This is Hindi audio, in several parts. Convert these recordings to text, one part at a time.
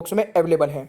बॉक्स में अवेलेबल है।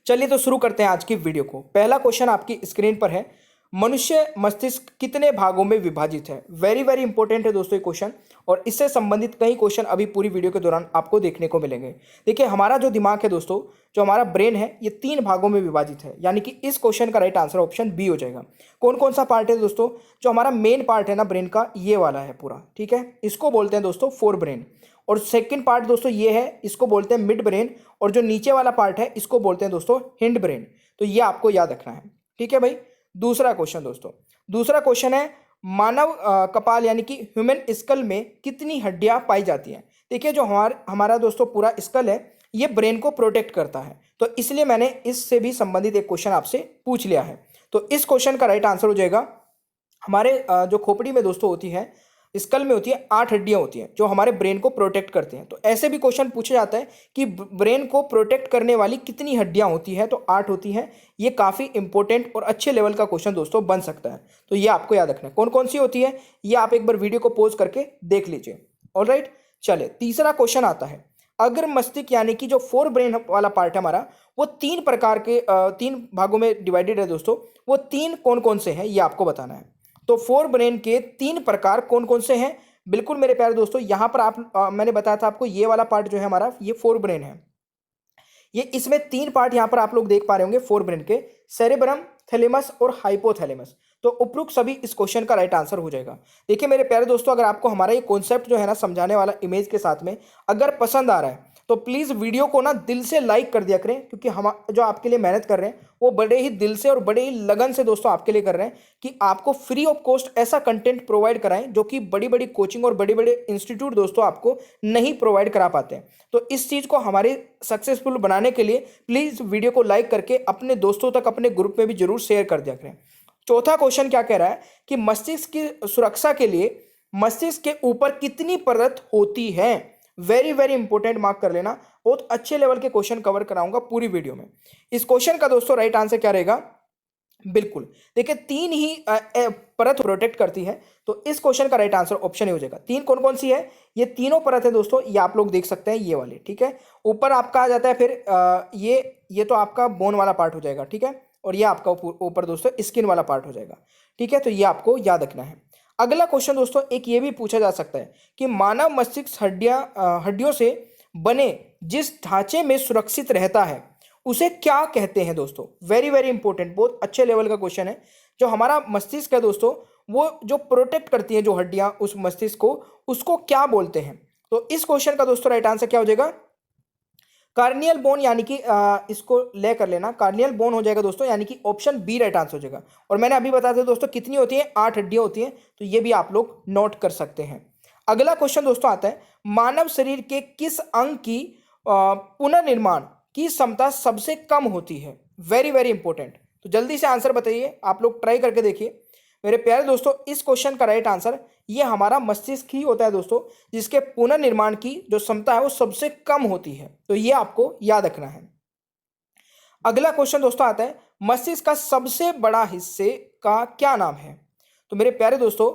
चलिए तो शुरू करते हैं आज की वीडियो को। पहला क्वेश्चन आपकी स्क्रीन पर है, मनुष्य मस्तिष्क कितने भागों में विभाजित है। वेरी वेरी इंपॉर्टेंट है दोस्तों ये क्वेश्चन, और इससे संबंधित कई क्वेश्चन अभी पूरी वीडियो के दौरान आपको देखने को मिलेंगे। देखिए, हमारा जो दिमाग है दोस्तों, जो हमारा ब्रेन है, ये 3 भागों में विभाजित है, यानी कि इस क्वेश्चन का राइट आंसर ऑप्शन बी हो जाएगा। कौन कौन सा पार्ट है दोस्तों? जो हमारा मेन पार्ट है ना ब्रेन का, ये वाला है पूरा, ठीक है, इसको बोलते हैं दोस्तों फोर ब्रेन। और सेकंड पार्ट दोस्तों ये है, इसको बोलते हैं मिड ब्रेन। और जो नीचे वाला पार्ट है इसको बोलते हैं दोस्तों हिंड ब्रेन। तो ये आपको याद रखना है, ठीक है भाई। दूसरा क्वेश्चन दोस्तों, दूसरा क्वेश्चन है, मानव कपाल यानी कि ह्यूमन स्कल में कितनी हड्डियां पाई जाती हैं। देखिए, जो हमारा दोस्तों पूरा स्कल है, ये ब्रेन को प्रोटेक्ट करता है, तो इसलिए मैंने इससे भी संबंधित एक क्वेश्चन आपसे पूछ लिया है। तो इस क्वेश्चन का राइट आंसर हो जाएगा, हमारे जो खोपड़ी में दोस्तों होती है, स्कल में होती है, 8 हड्डियां होती हैं जो हमारे ब्रेन को प्रोटेक्ट करते हैं। तो ऐसे भी क्वेश्चन पूछा जाता है कि ब्रेन को प्रोटेक्ट करने वाली कितनी हड्डियां होती हैं, तो 8 होती हैं। ये काफ़ी इंपॉर्टेंट और अच्छे लेवल का क्वेश्चन दोस्तों बन सकता है, तो ये आपको याद रखना है। कौन कौन सी होती है ये आप एक बार वीडियो को पॉज करके देख लीजिए। ऑलराइट, चले तीसरा क्वेश्चन आता है, अगर मस्तिष्क यानी कि जो फोर ब्रेन वाला पार्ट है हमारा, वो 3 प्रकार के 3 भागों में डिवाइडेड है दोस्तों। वो 3 कौन कौन से हैं ये आपको बताना है। तो फोर ब्रेन के 3 प्रकार कौन कौन से हैं? बिल्कुल मेरे प्यारे दोस्तों, यहां पर मैंने बताया था आपको, ये वाला पार्ट जो है हमारा, ये फोर ब्रेन है। ये इसमें 3 पार्ट यहां पर आप लोग देख पा रहे होंगे फोर ब्रेन के, सेरेब्रम, थैलेमस और हाइपोथैलेमस। तो उपरोक्त सभी इस क्वेश्चन का राइट आंसर हो जाएगा। देखिए मेरे प्यारे दोस्तों, अगर आपको हमारा ये कॉन्सेप्ट जो है ना समझाने वाला इमेज के साथ में अगर पसंद आ रहा है, तो प्लीज वीडियो को ना दिल से लाइक कर दिया करें, क्योंकि हम जो आपके लिए मेहनत कर रहे हैं वो बड़े ही दिल से और बड़े ही लगन से दोस्तों आपके लिए कर रहे हैं कि आपको फ्री ऑफ कॉस्ट ऐसा कंटेंट प्रोवाइड कराएं जो कि बड़ी बड़ी कोचिंग और बड़े बड़े इंस्टीट्यूट दोस्तों आपको नहीं प्रोवाइड करा पाते हैं। तो इस चीज को हमारे सक्सेसफुल बनाने के लिए प्लीज वीडियो को लाइक करके अपने दोस्तों तक, अपने ग्रुप में भी जरूर शेयर कर दिया करें। चौथा क्वेश्चन क्या कह रहा है कि मस्तिष्क की सुरक्षा के लिए मस्तिष्क के ऊपर कितनी परत होती है। वेरी वेरी इंपॉर्टेंट, मार्क कर लेना। बहुत अच्छे लेवल के क्वेश्चन कवर कराऊंगा पूरी वीडियो में। इस क्वेश्चन का दोस्तों राइट आंसर क्या रहेगा? बिल्कुल, देखिए 3 ही परत प्रोटेक्ट करती है, तो इस क्वेश्चन का राइट आंसर ऑप्शन ही हो जाएगा। 3 कौन कौन सी है? ये तीनों परत है दोस्तों, ये आप लोग देख सकते हैं, ये वाली, ठीक है। ऊपर आपका आ जाता है फिर ये तो आपका बोन वाला पार्ट हो जाएगा, ठीक है। और ये आपका ऊपर दोस्तों स्किन वाला पार्ट हो जाएगा, ठीक है। तो ये आपको याद रखना है। अगला क्वेश्चन दोस्तों एक ये भी पूछा जा सकता है कि मानव मस्तिष्क हड्डियों से बने जिस ढांचे में सुरक्षित रहता है उसे क्या कहते हैं दोस्तों। वेरी वेरी इंपॉर्टेंट, बहुत अच्छे लेवल का क्वेश्चन है। जो हमारा मस्तिष्क है दोस्तों, वो जो प्रोटेक्ट करती है जो हड्डियां उस मस्तिष्क को, उसको क्या बोलते हैं? तो इस क्वेश्चन का दोस्तों राइट आंसर क्या हो जाएगा? कार्नियल बोन, यानी कि इसको ले कर लेना, कार्नियल बोन हो जाएगा दोस्तों, यानी कि ऑप्शन बी राइट आंसर हो जाएगा। और मैंने अभी बताया था दोस्तों कितनी होती है, 8 हड्डियां होती हैं, तो ये भी आप लोग नोट कर सकते हैं। अगला क्वेश्चन दोस्तों आता है, मानव शरीर के किस अंग की पुनर्निर्माण की क्षमता सबसे कम होती है। वेरी वेरी इंपॉर्टेंट, तो जल्दी से आंसर बताइए, आप लोग ट्राई करके देखिए मेरे प्यारे दोस्तों। इस क्वेश्चन का राइट आंसर ये हमारा मस्तिष्क ही होता है दोस्तों, जिसके पुनर्निर्माण की जो क्षमता है वो सबसे कम होती है, तो ये आपको याद रखना है। अगला क्वेश्चन दोस्तों आता है, मस्तिष्क का सबसे बड़ा हिस्से का क्या नाम है। तो मेरे प्यारे दोस्तों,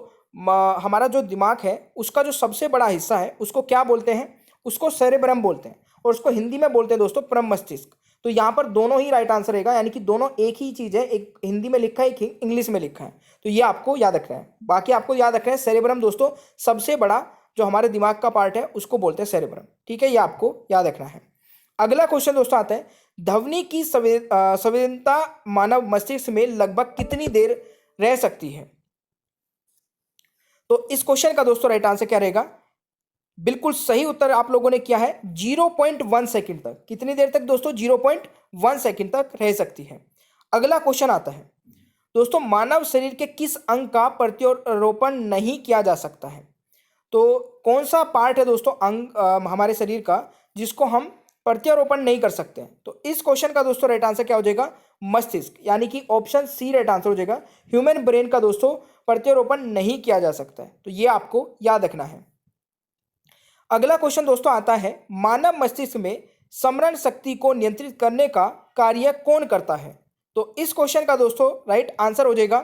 हमारा जो दिमाग है उसका जो सबसे बड़ा हिस्सा है उसको क्या बोलते हैं? उसको सेरेब्रम बोलते हैं, और उसको हिंदी में बोलते हैं दोस्तों परम मस्तिष्क। तो यहाँ पर दोनों ही राइट आंसर रहेगा, यानी कि दोनों एक ही चीज है, एक हिंदी में लिखा है, एक इंग्लिश में लिखा है। तो ये आपको याद रखना है। बाकी आपको याद रखना है सेरेब्रम दोस्तों सबसे बड़ा जो हमारे दिमाग का पार्ट है उसको बोलते हैं सेरेब्रम, ठीक है, ये आपको याद रखना है। अगला क्वेश्चन दोस्तों आता है, ध्वनि की संवेदनता मानव मस्तिष्क में लगभग कितनी देर रह सकती है। तो इस क्वेश्चन का दोस्तों राइट आंसर क्या रहेगा? बिल्कुल सही उत्तर आप लोगों ने किया है, 0.1 सेकंड तक। कितनी देर तक दोस्तों? 0.1 सेकंड तक रह सकती है। अगला क्वेश्चन आता है दोस्तों, मानव शरीर के किस अंग का प्रत्यारोपण नहीं किया जा सकता है। तो कौन सा पार्ट है दोस्तों अंग हमारे शरीर का जिसको हम प्रत्यारोपण नहीं कर सकते हैं? तो इस क्वेश्चन का दोस्तों राइट आंसर क्या हो जाएगा? मस्तिष्क, यानी कि ऑप्शन सी राइट आंसर हो जाएगा। ह्यूमन ब्रेन का दोस्तों प्रत्यारोपण नहीं किया जा सकता है, तो ये आपको याद रखना है। अगला क्वेश्चन दोस्तों आता है, मानव मस्तिष्क में स्मरण शक्ति को नियंत्रित करने का कार्य कौन करता है। तो इस क्वेश्चन का दोस्तों राइट आंसर हो जाएगा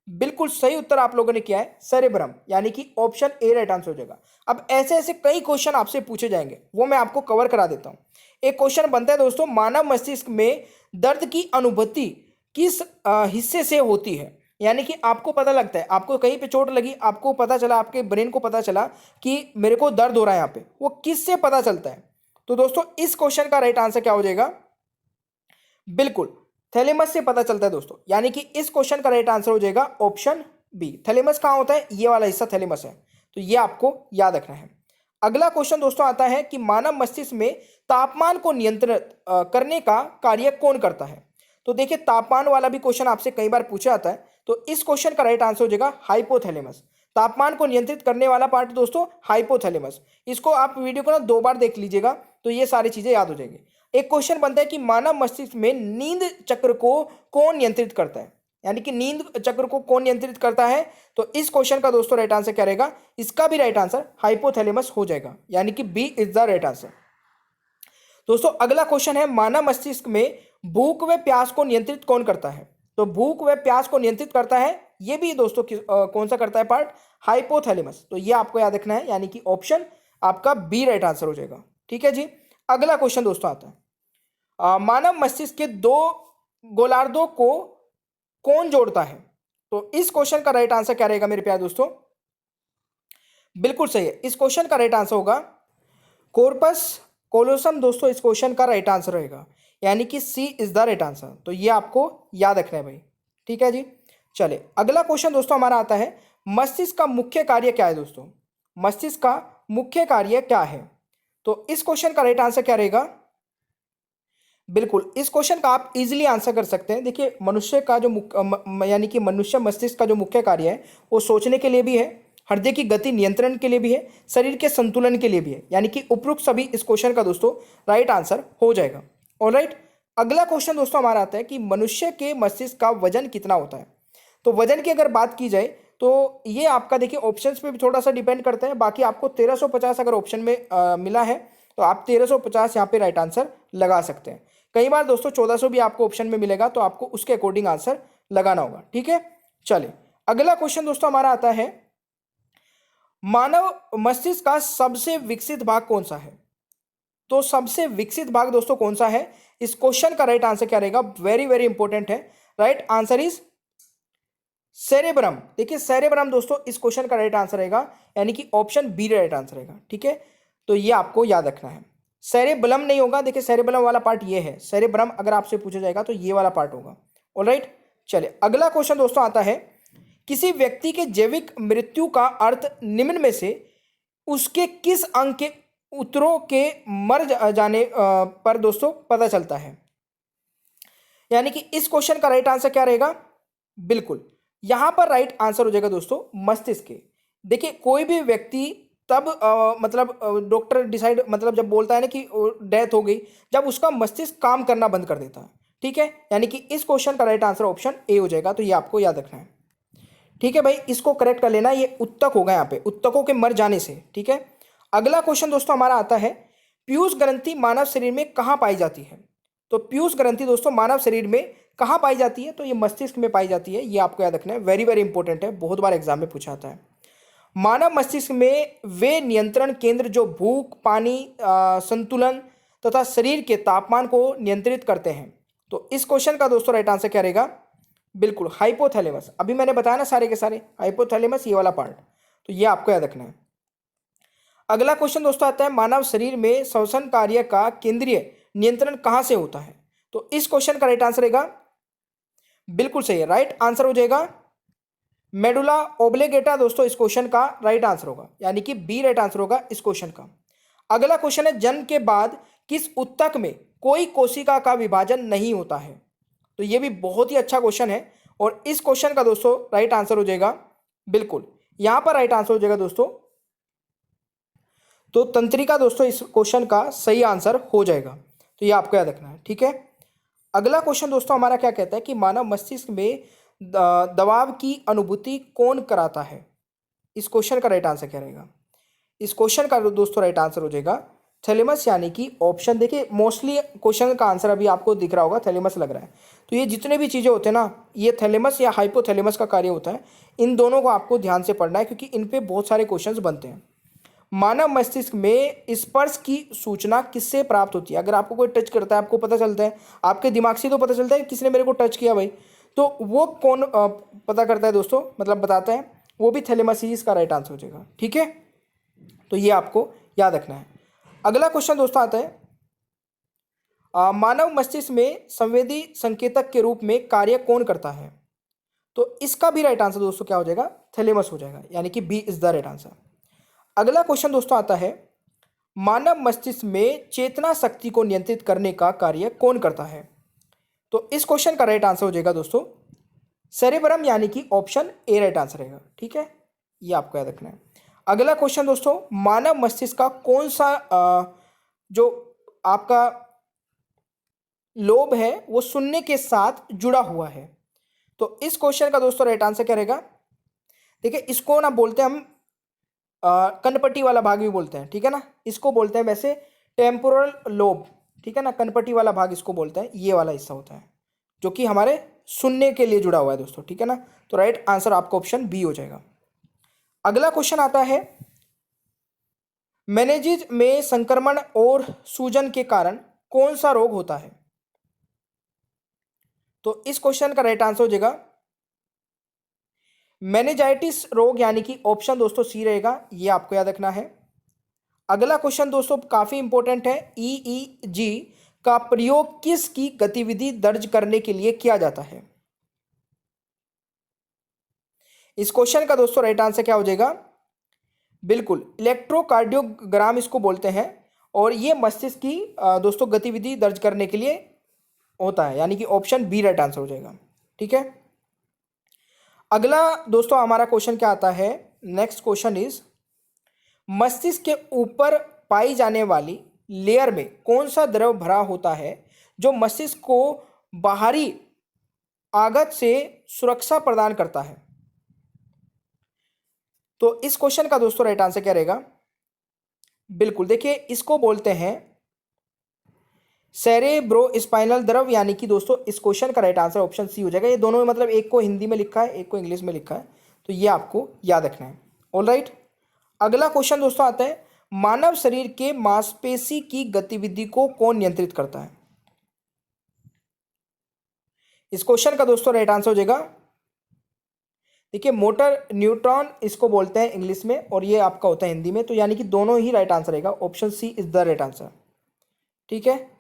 बिल्कुल सही उत्तर आप लोगों ने किया है सेरेब्रम, यानी कि ऑप्शन ए राइट आंसर हो जाएगा। अब ऐसे ऐसे कई क्वेश्चन आपसे पूछे जाएंगे, वो मैं आपको कवर करा देता हूं। एक क्वेश्चन बनता है दोस्तों, मानव मस्तिष्क में दर्द की अनुभूति किस हिस्से से होती है। यानी कि आपको पता लगता है, आपको कहीं पे चोट लगी, आपको पता चला, आपके ब्रेन को पता चला कि मेरे को दर्द हो रहा है यहाँ पे, वो किससे पता चलता है। तो दोस्तों इस क्वेश्चन का राइट आंसर क्या हो जाएगा, बिल्कुल थैलेमस से पता चलता है दोस्तों। यानी कि इस क्वेश्चन का राइट आंसर हो जाएगा ऑप्शन बी। थैलेमस कहां होता है, ये वाला हिस्सा थैलेमस है, तो ये आपको याद रखना है। अगला क्वेश्चन दोस्तों आता है कि मानव मस्तिष्क में तापमान को नियंत्रित करने का कार्य कौन करता है। तो देखिए तापमान वाला भी क्वेश्चन आपसे कई बार पूछा जाता है, तो इस क्वेश्चन का राइट आंसर हो जाएगा हाइपोथैलेमस। तापमान को नियंत्रित करने वाला पार्ट दोस्तों हाइपोथैलेमस। इसको आप वीडियो को ना 2 बार देख लीजिएगा तो ये सारी चीजें याद हो जाएंगी। एक क्वेश्चन बनता है कि मानव मस्तिष्क में नींद चक्र को कौन नियंत्रित करता है, यानी कि नींद चक्र को कौन नियंत्रित करता है। तो इस क्वेश्चन का दोस्तों राइट आंसर क्या रहेगा, इसका भी राइट आंसर हाइपोथैलेमस हो जाएगा, यानी कि B is the right answer. दोस्तों अगला क्वेश्चन है, मानव मस्तिष्क में भूख व प्यास को नियंत्रित कौन करता है। तो भूख व प्यास को नियंत्रित करता है, ये भी दोस्तों कौन सा करता है पार्ट, हाइपोथैलेमस। तो ये आपको याद रखना है, यानी कि ऑप्शन आपका बी राइट आंसर हो जाएगा। ठीक है जी। अगला क्वेश्चन दोस्तों आता है, मानव मस्तिष्क के 2 गोलार्धों को कौन जोड़ता है। तो इस क्वेश्चन का राइट आंसर क्या रहेगा मेरे प्यारे दोस्तों, बिल्कुल सही है, इस क्वेश्चन का राइट आंसर होगा कॉर्पस कोलोसम। दोस्तों इस क्वेश्चन का राइट आंसर रहेगा, यानी कि सी इज द राइट आंसर। तो ये आपको याद रखना है भाई। ठीक है जी। चले अगला क्वेश्चन दोस्तों हमारा आता है, मस्तिष्क का मुख्य कार्य क्या है दोस्तों, मस्तिष्क का मुख्य कार्य क्या है। तो इस क्वेश्चन का राइट आंसर क्या रहेगा, बिल्कुल इस क्वेश्चन का आप इजीली आंसर कर सकते हैं। देखिए मनुष्य का जो यानी कि मनुष्य मस्तिष्क का जो मुख्य कार्य है वो सोचने के लिए भी है, हृदय की गति नियंत्रण के लिए भी है, शरीर के संतुलन के लिए भी है, यानी कि उपरोक्त सभी इस क्वेश्चन का दोस्तों राइट आंसर हो जाएगा। ऑलराइट। अगला क्वेश्चन दोस्तों हमारा आता है कि मनुष्य के मस्तिष्क का वजन कितना होता है। तो वजन की अगर बात की जाए तो ये आपका देखिए ऑप्शंस पे भी थोड़ा सा डिपेंड करता है। बाकी आपको 1350 अगर ऑप्शन में मिला है तो आप 1350 यहाँ पे राइट आंसर लगा सकते हैं। कई बार दोस्तों 1400 भी आपको ऑप्शन में मिलेगा, तो आपको उसके अकॉर्डिंग आंसर लगाना होगा। ठीक है। चलिए अगला क्वेश्चन दोस्तों हमारा आता है, मानव मस्तिष्क का सबसे विकसित भाग कौन सा है। तो सबसे विकसित भाग दोस्तों कौन सा है, इस क्वेश्चन का राइट आंसर क्या रहेगा, वेरी वेरी इंपॉर्टेंट है। Right answer is cerebrum. देखिए सेरेब्रम दोस्तों इस क्वेश्चन का राइट आंसर रहेगा, यानी कि ऑप्शन बी राइट आंसर रहेगा। ठीक है, तो ये आपको याद रखना है। सेरेबलम नहीं होगा, देखिए सेरेबलम वाला पार्ट ये है, सेरेब्रम अगर आपसे पूछा जाएगा तो ये वाला पार्ट होगा। ऑलराइट। चलिए अगला क्वेश्चन दोस्तों आता है, किसी व्यक्ति के जैविक मृत्यु का अर्थ निम्न में से उसके किस अंग के उत्तरों के मर जाने पर दोस्तों पता चलता है। यानी कि इस क्वेश्चन का राइट आंसर क्या रहेगा, बिल्कुल यहां पर राइट आंसर हो जाएगा दोस्तों मस्तिष्क के। देखिए कोई भी व्यक्ति तब मतलब डॉक्टर डिसाइड मतलब जब बोलता है ना कि डेथ हो गई, जब उसका मस्तिष्क काम करना बंद कर देता है। ठीक है, यानी कि इस क्वेश्चन का राइट आंसर ऑप्शन ए हो जाएगा। तो ये आपको याद रखना है। ठीक है भाई, इसको करेक्ट कर लेना, ये उत्तक होगा यहाँ पे, उत्तकों के मर जाने से। ठीक है। अगला क्वेश्चन दोस्तों हमारा आता है, पीयूष ग्रंथि मानव शरीर में कहाँ पाई जाती है। तो पीयूष ग्रंथि दोस्तों मानव शरीर में कहाँ पाई जाती है, तो ये मस्तिष्क में पाई जाती है। ये आपको याद रखना है, वेरी वेरी इंपॉर्टेंट है, बहुत बार एग्जाम में पूछा आता है। मानव मस्तिष्क में वे नियंत्रण केंद्र जो भूख, पानी संतुलन तथा शरीर के तापमान को नियंत्रित करते हैं। तो इस क्वेश्चन का दोस्तों राइट आंसर क्या रहेगा, बिल्कुल हाइपोथैलेमस। अभी मैंने बताया ना सारे के सारे, हाइपोथैलेमस ये वाला पार्ट, तो ये आपको याद रखना है। अगला क्वेश्चन दोस्तों आता है, मानव शरीर में श्वसन कार्य का केंद्रीय नियंत्रण कहां से होता है। तो इस क्वेश्चन का राइट आंसर रहेगा, बिल्कुल सही है, राइट आंसर हो जाएगा मेडुला ओब्लिगेटा। दोस्तों इस क्वेश्चन का राइट आंसर होगा, यानी कि बी राइट आंसर होगा इस क्वेश्चन का। अगला क्वेश्चन है, जन्म के बाद किस उत्तक में कोई कोशिका का विभाजन नहीं होता है। तो ये भी बहुत ही अच्छा क्वेश्चन है, और इस क्वेश्चन का दोस्तों राइट आंसर हो जाएगा, बिल्कुल यहां पर राइट आंसर हो जाएगा दोस्तों, तो तंत्रिका दोस्तों इस क्वेश्चन का सही आंसर हो जाएगा। तो ये आपको याद रखना है। ठीक है। अगला क्वेश्चन दोस्तों हमारा क्या कहता है कि मानव मस्तिष्क में दबाव की अनुभूति कौन कराता है। इस क्वेश्चन का राइट आंसर क्या रहेगा, इस क्वेश्चन का दोस्तों राइट आंसर हो जाएगा थैलेमस यानी कि ऑप्शन, देखिए मोस्टली क्वेश्चन का आंसर अभी आपको दिख रहा होगा, थैलेमस लग रहा है। तो ये जितने भी चीज़ें होते हैं ना, ये थैलेमस या हाइपोथैलेमस का कार्य होता है। इन दोनों को आपको ध्यान से पढ़ना है क्योंकि इन पे बहुत सारे क्वेश्चंस बनते हैं। मानव मस्तिष्क में स्पर्श की सूचना किससे प्राप्त होती है? अगर आपको कोई टच करता है, आपको पता चलता है, आपके दिमाग से तो पता चलता है किसने मेरे को टच किया भाई, तो वो कौन पता करता है दोस्तों, मतलब बताता है, वो भी थैलेमस ही इसका राइट आंसर हो जाएगा। ठीक है, तो ये आपको याद रखना है। अगला क्वेश्चन दोस्तों आता है, मानव मस्तिष्क में संवेदी संकेतक के रूप में कार्य कौन करता है? तो इसका भी राइट आंसर दोस्तों क्या हो जाएगा? थैलेमस हो जाएगा, यानी कि B is the right answer. अगला क्वेश्चन दोस्तों आता है, मानव मस्तिष्क में चेतना शक्ति को नियंत्रित करने का कार्य कौन करता है? तो इस क्वेश्चन का राइट आंसर हो जाएगा दोस्तों सेरेब्रम, यानी कि ऑप्शन ए राइट आंसर रहेगा। ठीक है, ये आपको याद रखना है। अगला क्वेश्चन दोस्तों, मानव मस्तिष्क का कौन सा जो आपका लोब है वो सुनने के साथ जुड़ा हुआ है? तो इस क्वेश्चन का दोस्तों राइट आंसर क्या रहेगा? देखिए, इसको ना बोलते हैं हम कनपटी वाला भाग भी बोलते हैं, ठीक है ना, इसको बोलते हैं वैसे टेम्पोरल लोब, ठीक है ना, कनपटी वाला भाग इसको बोलते हैं, ये वाला हिस्सा होता है जो कि हमारे सुनने के लिए जुड़ा हुआ है दोस्तों। ठीक है ना, तो राइट आंसर आपका ऑप्शन बी हो जाएगा। अगला क्वेश्चन आता है, मेनिंजेस में संक्रमण और सूजन के कारण कौन सा रोग होता है? तो इस क्वेश्चन का राइट आंसर हो जाएगा मेनिंजाइटिस रोग, यानी कि ऑप्शन दोस्तों सी रहेगा, ये आपको याद रखना है। अगला क्वेश्चन दोस्तों काफी इंपॉर्टेंट है, ईईजी का प्रयोग किसकी गतिविधि दर्ज करने के लिए किया जाता है? इस क्वेश्चन का दोस्तों राइट आंसर क्या हो जाएगा? बिल्कुल, इलेक्ट्रोकार्डियोग्राम इसको बोलते हैं, और ये मस्तिष्क की दोस्तों गतिविधि दर्ज करने के लिए होता है, यानी कि ऑप्शन बी राइट आंसर हो जाएगा। ठीक है, अगला दोस्तों हमारा क्वेश्चन क्या आता है, नेक्स्ट क्वेश्चन इज, मस्तिष्क के ऊपर पाई जाने वाली लेयर में कौन सा द्रव भरा होता है जो मस्तिष्क को बाहरी आघात से सुरक्षा प्रदान करता है? तो इस क्वेश्चन का दोस्तों राइट आंसर क्या रहेगा? बिल्कुल, देखिए इसको बोलते हैं सेरेब्रोस्पाइनल द्रव, यानी कि दोस्तों इस क्वेश्चन का राइट आंसर ऑप्शन सी हो जाएगा। ये दोनों में मतलब एक को हिंदी में लिखा है, एक को इंग्लिश में लिखा है, तो ये आपको याद रखना है। ऑलराइट, अगला क्वेश्चन दोस्तों आता है, मानव शरीर के मांसपेशी की गतिविधि को कौन नियंत्रित करता है? इस क्वेश्चन का दोस्तों राइट आंसर हो जाएगा, देखिए मोटर न्यूट्रॉन इसको बोलते हैं इंग्लिश में, और ये आपका होता है हिंदी में, तो यानी कि दोनों ही राइट आंसर रहेगा, option C is the right answer. ठीक है,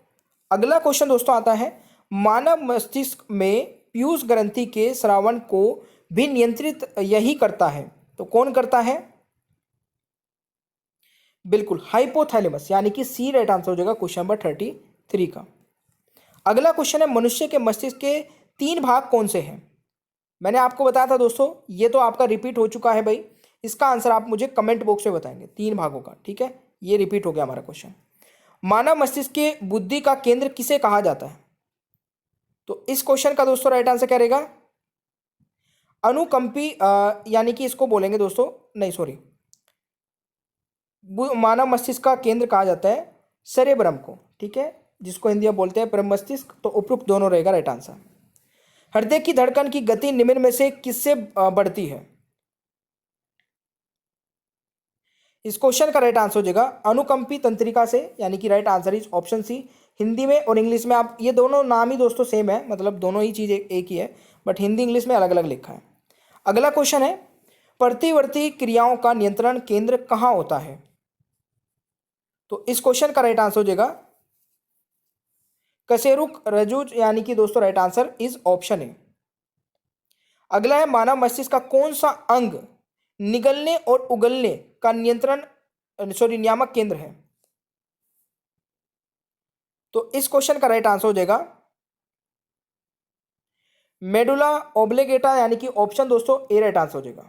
अगला क्वेश्चन दोस्तों आता है, मानव मस्तिष्क में पीयूष ग्रंथि के स्रावन को भी नियंत्रित यही करता है, तो कौन करता है? बिल्कुल, हाइपोथैलेमस, यानी कि सी राइट आंसर हो जाएगा क्वेश्चन नंबर 33 का। अगला क्वेश्चन है, मनुष्य के मस्तिष्क के 3 भाग कौन से हैं? मैंने आपको बताया था दोस्तों, ये तो आपका रिपीट हो चुका है भाई, इसका आंसर आप मुझे कमेंट बॉक्स में बताएंगे, 3 भागों का। ठीक है, ये रिपीट हो गया हमारा क्वेश्चन। मानव मस्तिष्क के बुद्धि का केंद्र किसे कहा जाता है? तो इस क्वेश्चन का दोस्तों राइट आंसर क्या रहेगा? अनुकंपी, यानी कि इसको बोलेंगे दोस्तों, नहीं सॉरी, मानव मस्तिष्क का केंद्र कहा जाता है सेरेब्रम को। ठीक है, जिसको हिंदी में बोलते हैं परम मस्तिष्क, तो उपयुक्त दोनों रहेगा राइट आंसर। हृदय की धड़कन की गति निम्न में से किससे बढ़ती है? इस क्वेश्चन का राइट आंसर हो जाएगा अनुकंपी तंत्रिका से, यानी कि right answer is option C. Hindi में और इंग्लिश में आप, ये दोनों नाम ही दोस्तों सेम है, मतलब दोनों ही चीज़ एक ही है, बट हिंदी इंग्लिश में अलग अलग लिखा है। अगला क्वेश्चन है, प्रतिवर्ती क्रियाओं का नियंत्रण केंद्र कहाँ होता है? तो इस क्वेश्चन का राइट आंसर हो जाएगा कशेरुक रज्जुज, यानी कि दोस्तों right answer is option A. अगला है, मानव मस्तिष्क का कौन सा अंग निगलने और उगलने का नियामक केंद्र है? तो इस क्वेश्चन का राइट आंसर हो जाएगा मेडुला ओब्लिगेटा, यानी कि ऑप्शन दोस्तों ए राइट आंसर हो जाएगा।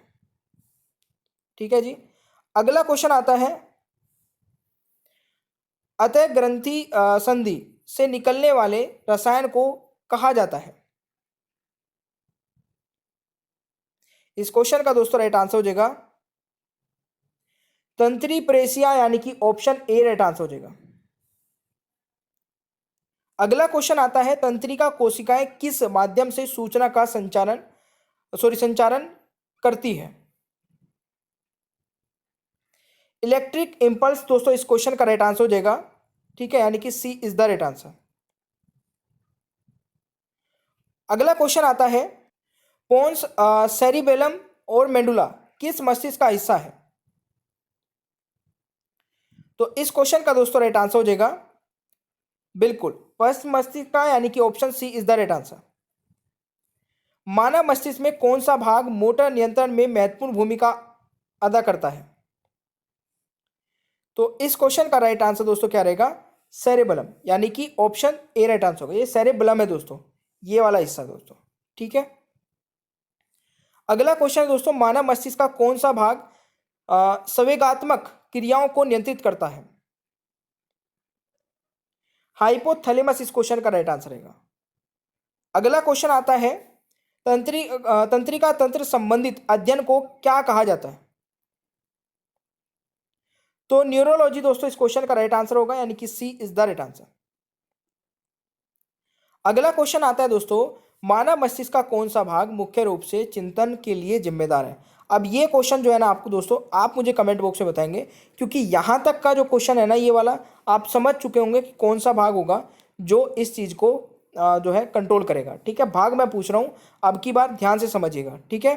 ठीक है जी, अगला क्वेश्चन आता है, अतः ग्रंथि संधि से निकलने वाले रसायन को कहा जाता है? इस क्वेश्चन का दोस्तों राइट आंसर हो जाएगा तंत्री प्रेसिया यानी कि ऑप्शन ए राइट आंसर हो जाएगा। अगला क्वेश्चन आता है, तंत्रिका कोशिकाएं किस माध्यम से सूचना का संचारण करती है? इलेक्ट्रिक इंपल्स दोस्तों इस क्वेश्चन का राइट आंसर हो जाएगा। ठीक है, यानी कि सी इज द राइट आंसर। अगला क्वेश्चन आता है, पोन्स सेरिबेलम और मेडुला किस मस्तिष्क का हिस्सा है? तो इस क्वेश्चन का दोस्तों राइट आंसर हो जाएगा बिल्कुल पश्च मस्तिष्क का, यानी कि option C is the right answer. मानव मस्तिष्क में कौन सा भाग मोटर नियंत्रण में महत्वपूर्ण भूमिका अदा करता है? तो इस क्वेश्चन का राइट आंसर दोस्तों क्या रहेगा? सेरेबलम, यानी कि ऑप्शन ए राइट आंसर होगा। ये सेरेबलम है दोस्तों, ये वाला हिस्सा दोस्तों। ठीक है, अगला क्वेश्चन है दोस्तों, मानव मस्तिष्क का कौन सा भाग संवेगात्मक क्रियाओं को नियंत्रित करता है? हाइपोथैलेमस इस क्वेश्चन का राइट आंसर रहेगा। अगला क्वेश्चन आता है, तंत्रिका तंत्र संबंधित अध्ययन को क्या कहा जाता है? तो न्यूरोलॉजी दोस्तों इस क्वेश्चन का राइट आंसर होगा, यानी कि सी इज द राइट आंसर। अगला क्वेश्चन आता है दोस्तों, मानव मस्तिष्क का कौन सा भाग मुख्य रूप से चिंतन के लिए जिम्मेदार है? अब ये क्वेश्चन जो है ना आपको दोस्तों, आप मुझे कमेंट बॉक्स में बताएंगे, क्योंकि यहां तक का जो क्वेश्चन है ना ये वाला आप समझ चुके होंगे कि कौन सा भाग होगा जो इस चीज को जो है कंट्रोल करेगा। ठीक है, भाग मैं पूछ रहा हूं, अब की बार ध्यान से समझिएगा। ठीक है,